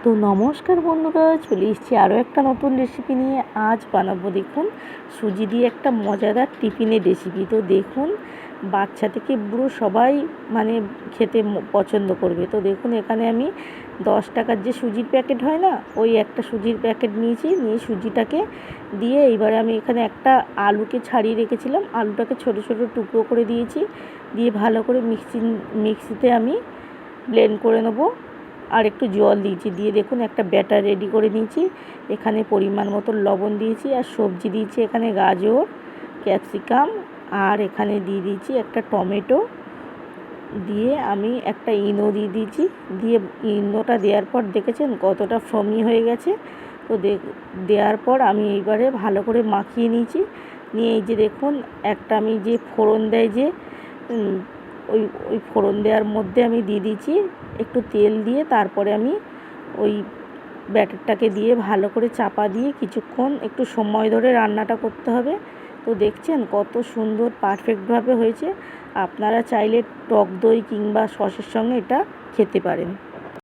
তো নমস্কার বন্ধুরা, চলে এসেছি আরও একটা নতুন রেসিপি নিয়ে। আজ বানাবো দেখুন সুজি দিয়ে একটা মজাদার টিফিনের রেসিপি। তো দেখুন বাচ্চা থেকে বুড়ো সবাই মানে খেতে পছন্দ করবে। তো দেখুন এখানে আমি 10 টাকার যে সুজির প্যাকেট হয় না, ওই একটা সুজির প্যাকেট নিয়েছি। নিয়ে সুজিটাকে দিয়ে এইবারে আমি এখানে একটা আলুকে ছাড়িয়ে রেখেছিলাম, আলুটাকে ছোটো ছোটো টুকরো করে দিয়েছি। দিয়ে ভালো করে মিক্সিতে আমি ব্লেন্ড করে নেবো। আর একটু জল দিয়েছি, দিয়ে দেখুন একটা ব্যাটার রেডি করে নিয়েছি। এখানে পরিমাণ মতো লবণ দিয়েছি আর সবজি দিয়েছি এখানে গাজর, ক্যাপসিকাম, আর এখানে দিয়ে দিয়েছি একটা টমেটো। দিয়ে আমি একটা ইনো দিয়ে দিয়েছি। দিয়ে ইনোটা দেওয়ার পর দেখেছেন কতটা ফোমি হয়ে গেছে। তো দেওয়ার পর আমি এইবারে ভালো করে মাখিয়ে নিয়েছি। নিয়ে এই যে দেখুন একটা আমি যে ফোড়ন দেয় যে ওই ওই ফোড়ন দেওয়ার মধ্যে আমি দিয়ে দিয়েছি একটু তেল দিয়ে। তারপরে আমি ওই ব্যাটারটাকে দিয়ে ভালো করে চাপা দিয়ে কিছুক্ষণ একটু সময় ধরে রান্নাটা করতে হবে। তো দেখছেন কত সুন্দর পারফেক্টভাবে হয়েছে। আপনারা চাইলে টক দই কিংবা সসের সঙ্গে এটা খেতে পারেন।